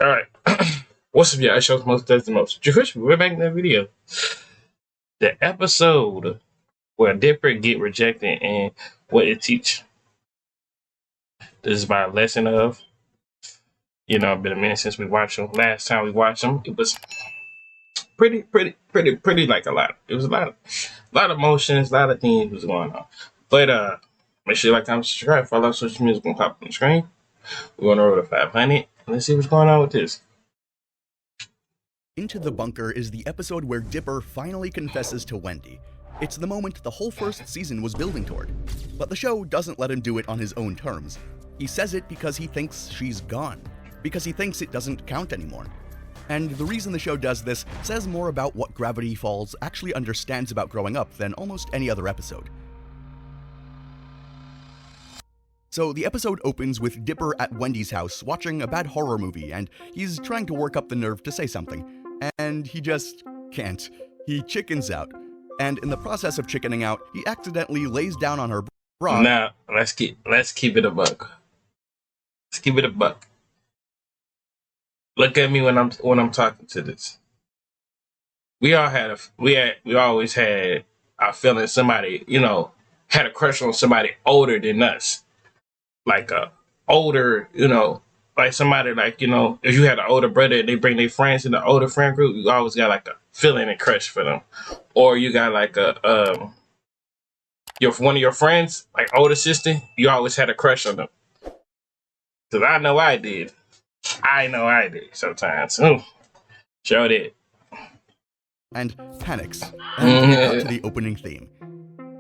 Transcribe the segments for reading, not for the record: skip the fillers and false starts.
All right. What's up, y'all? Show's most does the most. Jewish, we're back in that video. The episode where Dipper get rejected and what it teach. This is my lesson of. It's been a minute since we watched them. Last time we watched them, it was pretty like a lot. It was a lot of emotions, a lot of things was going on. But make sure you like, comment, subscribe, follow social media gonna pop on the screen. We're gonna roll to 500. Let's see what's going on with this. Into the Bunker is the episode where Dipper finally confesses to Wendy. It's the moment the whole first season was building toward. But the show doesn't let him do it on his own terms. He says it because he thinks she's gone. Because he thinks it doesn't count anymore. And the reason the show does this says more about what Gravity Falls actually understands about growing up than almost any other episode. So the episode opens with Dipper at Wendy's house watching a bad horror movie, and he's trying to work up the nerve to say something. And he just can't. He chickens out. And in the process of chickening out, he accidentally lays down on her bra. Now, let's keep it a buck. Let's keep it a buck. Look at me when I'm talking to this. We always had our feeling somebody, had a crush on somebody older than us. Like a older, like somebody like, if you had an older brother and they bring their friends in the older friend group, you always got like a feeling and crush for them. Or you got like one of your friends, like older sister, you always had a crush on them. Cause I know I did. Sometimes. Sure did. And panics. And cut to the opening theme.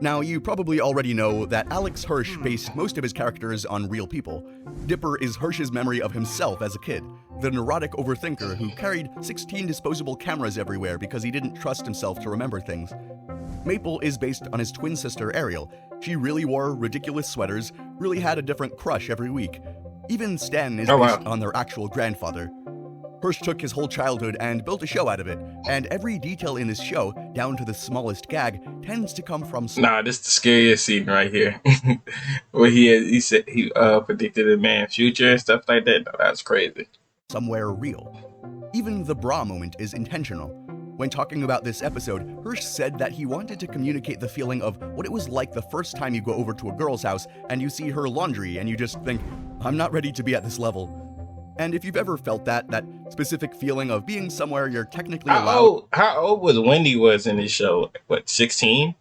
Now, you probably already know that Alex Hirsch based most of his characters on real people. Dipper is Hirsch's memory of himself as a kid, the neurotic overthinker who carried 16 disposable cameras everywhere because he didn't trust himself to remember things. Maple is based on his twin sister Ariel. She really wore ridiculous sweaters, really had a different crush every week. Even Stan is based on their actual grandfather. Hirsch took his whole childhood and built a show out of it, and every detail in this show, down to the smallest gag, tends to come from... Nah, this is the scariest scene right here. Where he said he predicted a man's future and stuff like that. No, that's crazy. Somewhere real. Even the bra moment is intentional. When talking about this episode, Hirsch said that he wanted to communicate the feeling of what it was like the first time you go over to a girl's house and you see her laundry and you just think, I'm not ready to be at this level. And if you've ever felt that specific feeling of being somewhere you're technically allowed... How old was Wendy was in this show? What, 16?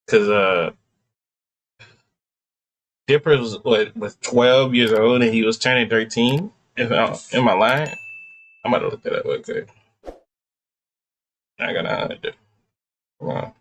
Because Dipper was 12 years old and he was turning 13? Am I lying? I'm about to look that up. Okay. I gotta do. Come on.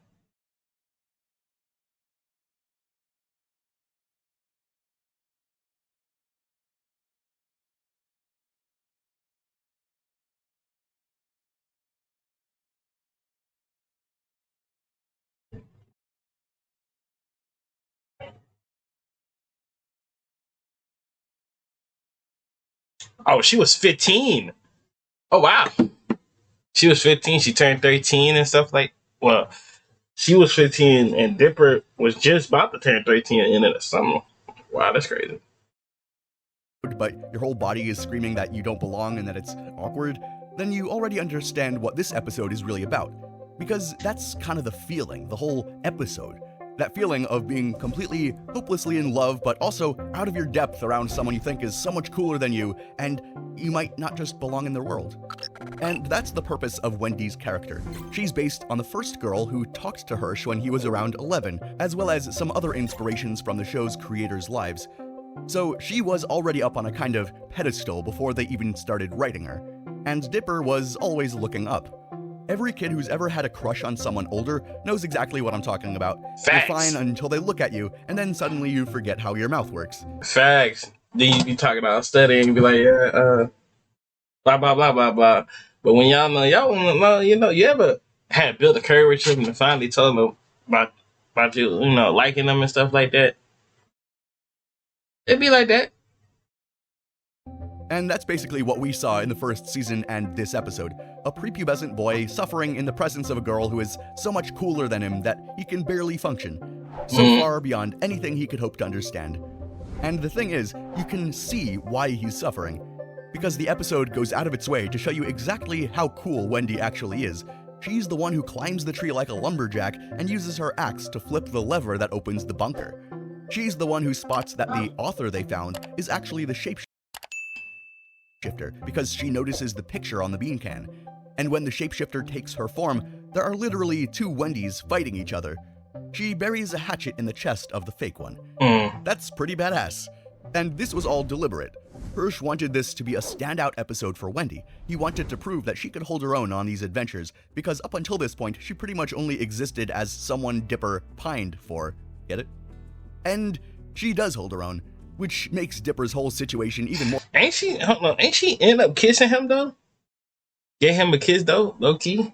Oh, she was 15. Oh, wow. She was 15. She turned 13 and stuff like... Well, she was 15 and Dipper was just about to turn 13 at the end of the summer. Wow, that's crazy. But your whole body is screaming that you don't belong and that it's awkward, then you already understand what this episode is really about. Because that's kind of the feeling, the whole episode. That feeling of being completely, hopelessly in love, but also out of your depth around someone you think is so much cooler than you, and you might not just belong in their world. And that's the purpose of Wendy's character. She's based on the first girl who talked to Hirsch when he was around 11, as well as some other inspirations from the show's creators' lives. So she was already up on a kind of pedestal before they even started writing her. And Dipper was always looking up. Every kid who's ever had a crush on someone older knows exactly what I'm talking about. Facts. You're fine until they look at you, and then suddenly you forget how your mouth works. Facts. Then you be talking about studying and be like, blah, blah, blah, blah, blah. But when y'all want to know, you ever had built a courage with them and finally told them about you, liking them and stuff like that? It'd be like that. And that's basically what we saw in the first season and this episode. A prepubescent boy suffering in the presence of a girl who is so much cooler than him that he can barely function. So far beyond anything he could hope to understand. And the thing is, you can see why he's suffering. because the episode goes out of its way to show you exactly how cool Wendy actually is. She's the one who climbs the tree like a lumberjack and uses her axe to flip the lever that opens the bunker. She's the one who spots that the author they found is actually the shapeshifter because she notices the picture on the bean can. And when the shapeshifter takes her form, there are literally two Wendys fighting each other. She buries a hatchet in the chest of the fake one. That's pretty badass. And this was all deliberate. Hirsch wanted this to be a standout episode for Wendy. He wanted to prove that she could hold her own on these adventures, because up until this point, she pretty much only existed as someone Dipper pined for. Get it? And she does hold her own, which makes Dipper's whole situation even more... Ain't she end up kissing him, though? Get him a kiss, though, low-key?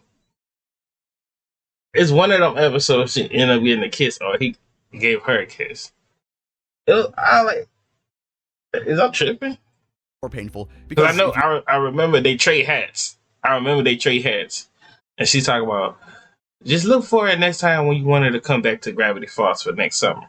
It's one of them episodes she ended up getting a kiss, or he gave her a kiss. Is that tripping? more painful because I know I remember they trade hats. And she's talking about just look for it next time when you wanted to come back to Gravity Falls for next summer.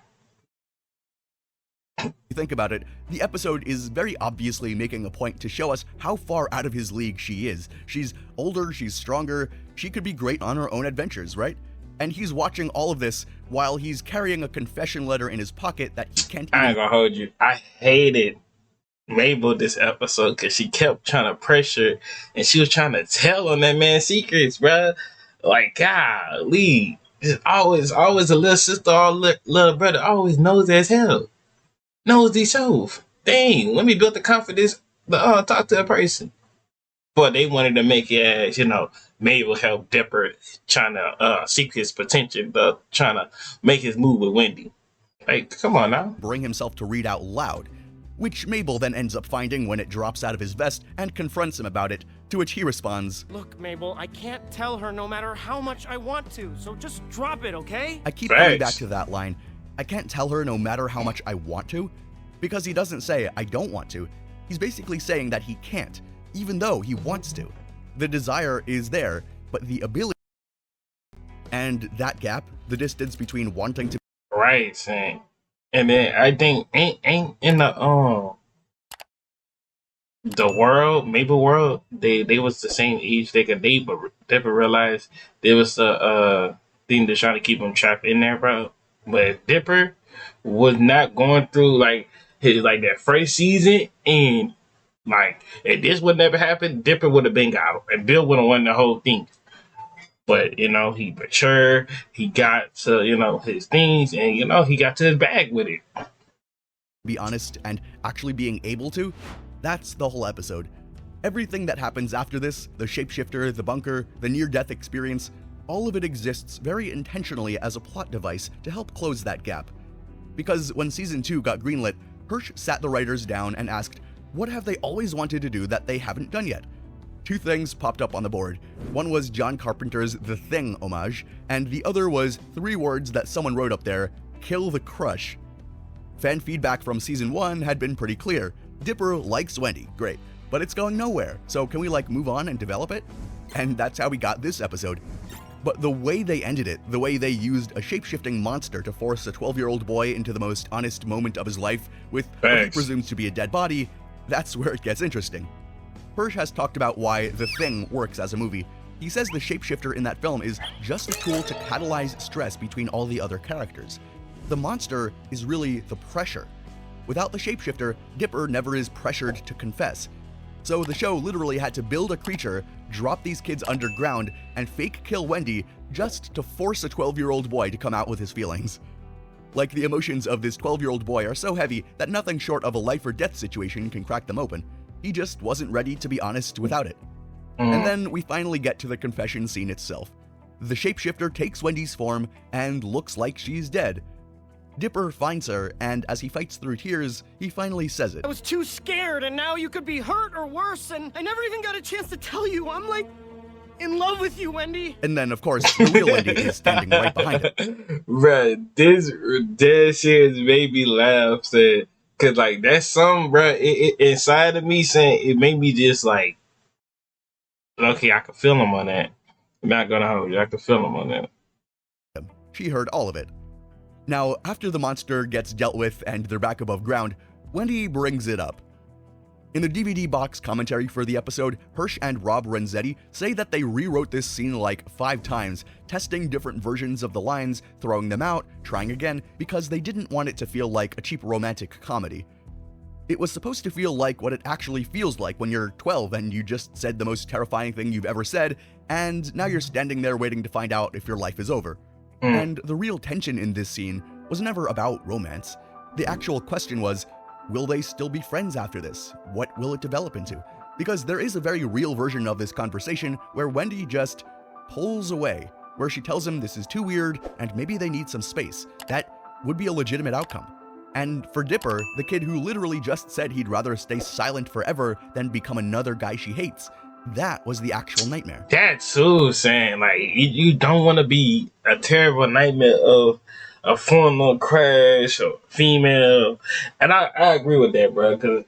you think about it, the episode is very obviously making a point to show us how far out of his league she is. She's older, she's stronger, she could be great on her own adventures, right? And he's watching all of this while he's carrying a confession letter in his pocket that he can't I ain't gonna hold you. I hated Mabel this episode because she kept trying to pressure and she was trying to tell on that man's secrets, bruh. Like, golly. Just always a little sister or little brother always knows as hell. Knows himself. Dang, let me build the confidence to talk to a person. But they wanted to make it as, Mabel helped Dipper trying to seek his potential, trying to make his move with Wendy. Like, come on now. Bring himself to read out loud, which Mabel then ends up finding when it drops out of his vest and confronts him about it, to which he responds, "Look, Mabel, I can't tell her no matter how much I want to, so just drop it, okay?" I keep coming back to that line, I can't tell her no matter how much I want to, because he doesn't say I don't want to. He's basically saying that he can't, even though he wants to. The desire is there, but the ability and that gap, the distance between wanting to... Right, Sam. And then I think ain't in the world, Mabel world, they was the same age they could date, but Dipper realized there was a thing that's trying to keep him trapped in there, bro. But Dipper was not going through his that first season, and if this would never happen, Dipper would have been got him, and Bill would have won the whole thing. But he matured, he got to his things, and he got to his bag with it. Be honest, and actually being able to, that's the whole episode. Everything that happens after this, the shapeshifter, the bunker, the near-death experience, all of it exists very intentionally as a plot device to help close that gap. Because when Season 2 got greenlit, Hirsch sat the writers down and asked, what have they always wanted to do that they haven't done yet? Two things popped up on the board. One was John Carpenter's The Thing homage, and the other was 3 words that someone wrote up there, kill the crush. Fan feedback from Season 1 had been pretty clear. Dipper likes Wendy, great, but it's going nowhere, so can we move on and develop it? And that's how we got this episode. But the way they ended it, the way they used a shape-shifting monster to force a 12-year-old boy into the most honest moment of his life with what he presumes to be a dead body, that's where it gets interesting. Hirsch has talked about why The Thing works as a movie. He says the shapeshifter in that film is just a tool to catalyze stress between all the other characters. The monster is really the pressure. Without the shapeshifter, Dipper never is pressured to confess. So the show literally had to build a creature, drop these kids underground, and fake kill Wendy just to force a 12-year-old boy to come out with his feelings. The emotions of this 12-year-old boy are so heavy that nothing short of a life or death situation can crack them open. He just wasn't ready to be honest without it. And then we finally get to the confession scene itself. The shapeshifter takes Wendy's form and looks like she's dead. Dipper finds her, and as he fights through tears, he finally says it. "I was too scared, and now you could be hurt or worse, and I never even got a chance to tell you. I'm in love with you, Wendy." And then, of course, the real Wendy is standing right behind him. Bruh, this shit made me laugh, said. Cause that's something, bro. It inside of me saying it made me just okay, I can feel him on that. I'm not gonna hold you. I can feel him on that. She heard all of it. Now, after the monster gets dealt with and they're back above ground, Wendy brings it up. In the DVD box commentary for the episode, Hirsch and Rob Renzetti say that they rewrote this scene like 5 times, testing different versions of the lines, throwing them out, trying again, because they didn't want it to feel like a cheap romantic comedy. It was supposed to feel like what it actually feels like when you're 12 and you just said the most terrifying thing you've ever said, and now you're standing there waiting to find out if your life is over. And the real tension in this scene was never about romance. The actual question was, will they still be friends after this? What will it develop into? Because there is a very real version of this conversation where Wendy just pulls away, where she tells him this is too weird and maybe they need some space. That would be a legitimate outcome. And for Dipper, the kid who literally just said he'd rather stay silent forever than become another guy she hates, that was the actual nightmare. That's too saying, like, you don't want to be a terrible nightmare of a fun little crush or female. And I agree with that, bro, because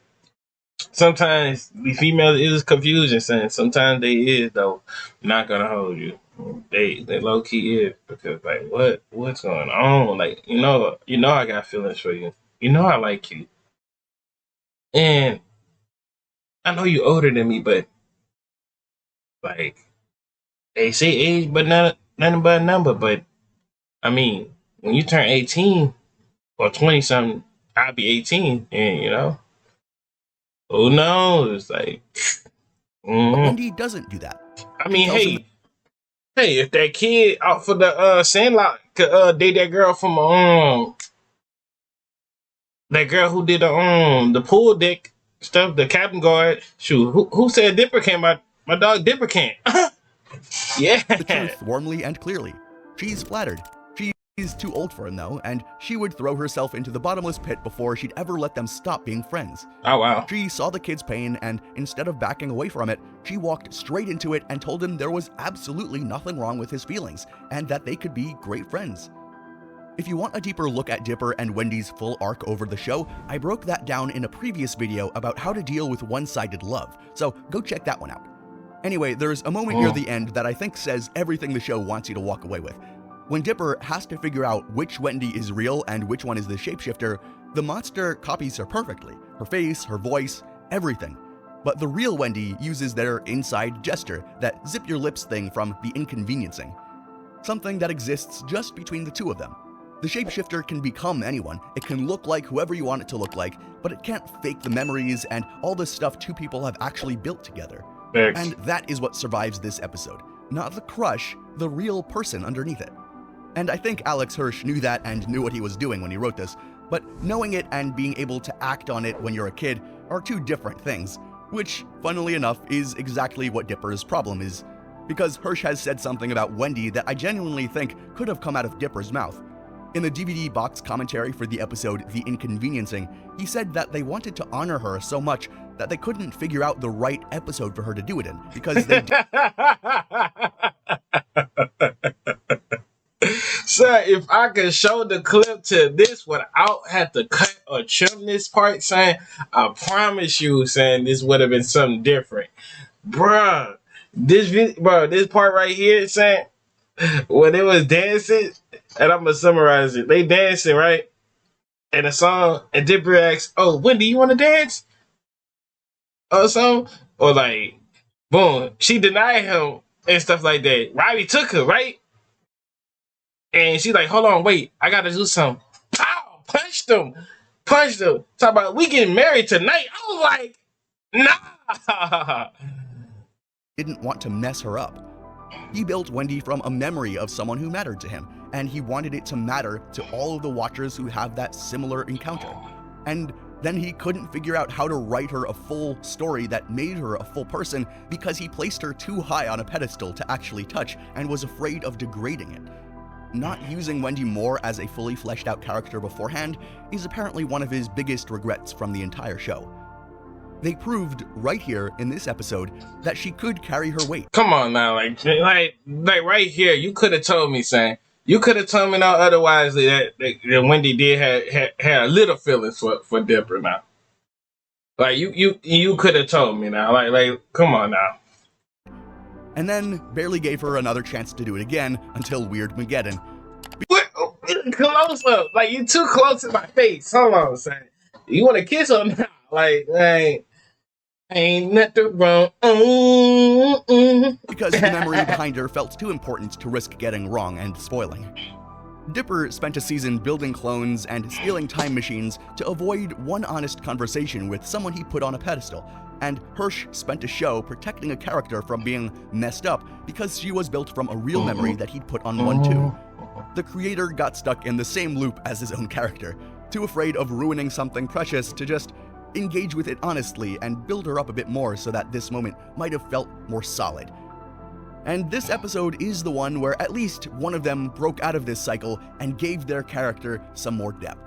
sometimes the females is confusing, saying sometimes they is, though. Not gonna hold you. They low key is, because like what's going on? Like, you know I got feelings for you. You know I like you. And I know you older than me, but like they say age but nothing but a number. But I mean, when you turn 18 or 20 something, I'll be 18, and who knows? Like, But Wendy doesn't do that. I mean, hey, if that kid out for the Sandlot could date that girl from that girl who did the pool deck stuff, the cabin guard. Shoot, who said Dipper can't? My dog Dipper can't. Yeah. The truth warmly and clearly. She's flattered. She's too old for him though, and she would throw herself into the bottomless pit before she'd ever let them stop being friends. Oh wow. She saw the kid's pain, and instead of backing away from it, she walked straight into it and told him there was absolutely nothing wrong with his feelings, and that they could be great friends. If you want a deeper look at Dipper and Wendy's full arc over the show, I broke that down in a previous video about how to deal with one-sided love, so go check that one out. Anyway, there's a moment near the end that I think says everything the show wants you to walk away with. When Dipper has to figure out which Wendy is real and which one is the shapeshifter, the monster copies her perfectly. Her face, her voice, everything. But the real Wendy uses their inside gesture, that zip your lips thing from The Inconveniencing. Something that exists just between the two of them. The shapeshifter can become anyone, it can look like whoever you want it to look like, but it can't fake the memories and all the stuff two people have actually built together. Thanks. And that is what survives this episode. Not the crush, the real person underneath it. And I think Alex Hirsch knew that and knew what he was doing when he wrote this, but knowing it and being able to act on it when you're a kid are two different things, which, funnily enough, is exactly what Dipper's problem is. Because Hirsch has said something about Wendy that I genuinely think could have come out of Dipper's mouth. In the DVD box commentary for the episode The Inconveniencing, he said that they wanted to honor her so much that they couldn't figure out the right episode for her to do it in, because they Sir, if I could show the clip to this without have to cut or trim this part, saying, I promise you, saying this would have been something different. Bruh, this part right here, saying, when it was dancing, and I'm gonna summarize it. They dancing, right? And a song, and Dipper asks, oh, Wendy, you wanna dance? Or something? Or like, boom, she denied him and stuff like that. Robbie took her, right? And she's like, hold on, wait, I gotta do something. Pow! Punched him. Talk about, we getting married tonight. I was like, nah. didn't want to mess her up. He built Wendy from a memory of someone who mattered to him, and he wanted it to matter to all of the watchers who have that similar encounter. And then he couldn't figure out how to write her a full story that made her a full person because he placed her too high on a pedestal to actually touch and was afraid of degrading it. Not using Wendy more as a fully fleshed out character beforehand is apparently one of his biggest regrets from the entire show. They proved right here in this episode that she could carry her weight. Come on now, like right here, you could have told me, saying, you could have told me now otherwise that Wendy did have a little feelings for Dipper now. Like you could have told me now, like come on now. And then barely gave her another chance to do it again until Weird Mageddon. Close up, like you too close to my face. Hold on, saying, you want to kiss her now? Like. Ain't nothing wrong. because the memory behind her felt too important to risk getting wrong and spoiling. Dipper spent a season building clones and stealing time machines to avoid one honest conversation with someone he put on a pedestal, and Hirsch spent a show protecting a character from being messed up because she was built from a real memory that he'd put on one too. The creator got stuck in the same loop as his own character, too afraid of ruining something precious to just engage with it honestly and build her up a bit more so that this moment might have felt more solid. And this episode is the one where at least one of them broke out of this cycle and gave their character some more depth.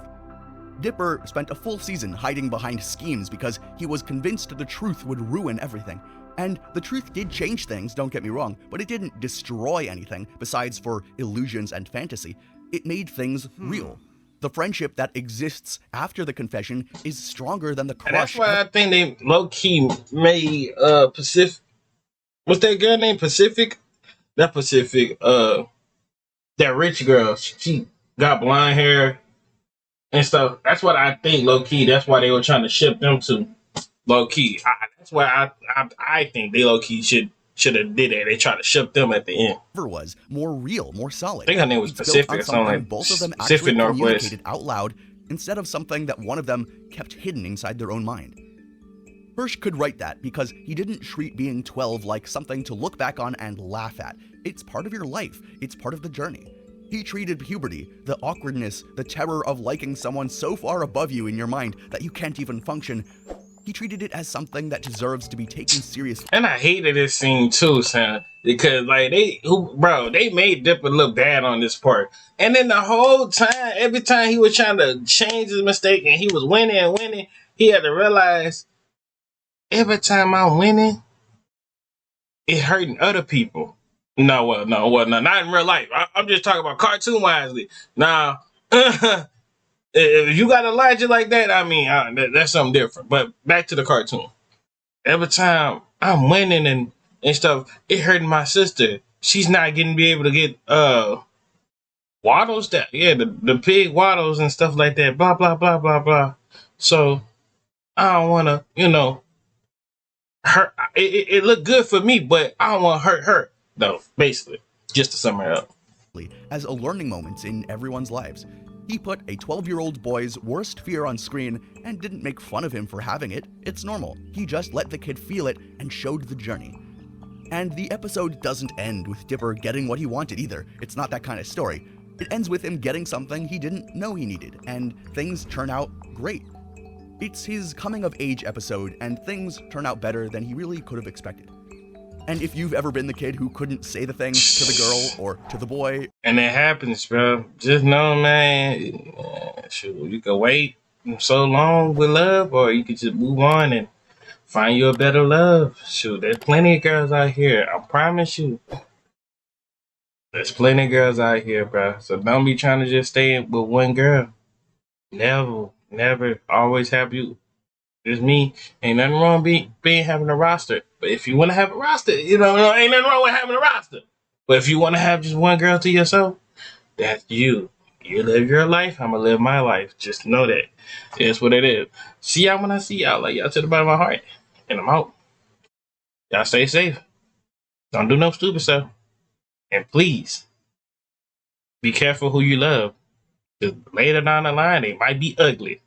Dipper spent a full season hiding behind schemes because he was convinced the truth would ruin everything. And the truth did change things, don't get me wrong, but it didn't destroy anything besides for illusions and fantasy. It made things real. The friendship that exists after the confession is stronger than the crush. And that's why I think they low-key made Pacific. What's that girl named Pacific? That Pacific, that rich girl. She got blonde hair and stuff. That's what I think, low-key. That's why they were trying to ship them to low-key. That's why I think they low-key should have did that. They tried to ship them at the end. Was more real, more solid. I think her name was Pacific or something like both of them Pacific actually Northwest. communicated out loud instead of something that one of them kept hidden inside their own mind. Hirsch could write that because he didn't treat being 12 like something to look back on and laugh at. It's part of your life. It's part of the journey. He treated puberty, the awkwardness, the terror of liking someone so far above you in your mind that you can't even function. He treated it as something that deserves to be taken seriously. And I hated this scene too, son, because like they made Dipper look bad on this part. And then the whole time, every time he was trying to change his mistake and he was winning and winning, he had to realize every time I'm winning, it's hurting other people. No, not in real life. I'm just talking about cartoon wisely. Now, if you got a logic like that, I mean, that's something different. But back to the cartoon. Every time I'm winning and stuff, it hurting my sister. She's not getting be able to get waddles that the pig waddles and stuff like that. Blah blah blah blah blah. So I don't want to, hurt. It looked good for me, but I don't want to hurt her. No, basically, just to sum it up. As a learning moment in everyone's lives. He put a 12-year-old boy's worst fear on screen and didn't make fun of him for having it. It's normal. He just let the kid feel it and showed the journey. And the episode doesn't end with Dipper getting what he wanted either. It's not that kind of story. It ends with him getting something he didn't know he needed, and things turn out great. It's his coming-of-age episode, and things turn out better than he really could have expected. And if you've ever been the kid who couldn't say the things to the girl or to the boy... And it happens, bro. Just know, man, shoot, you can wait so long with love, or you can just move on and find you a better love. Shoot, there's plenty of girls out here. I promise you. There's plenty of girls out here, bro. So don't be trying to just stay with one girl. Never. Always have you. Just me. Ain't nothing wrong being having a roster. But if you want to have a roster, ain't nothing wrong with having a roster. But if you want to have just one girl to yourself, that's you. You live your life, I'm going to live my life. Just know that. It's what it is. See y'all when I see y'all. Like y'all to the bottom of my heart. And I'm out. Y'all stay safe. Don't do no stupid stuff. And please, be careful who you love. Because later down the line, they might be ugly.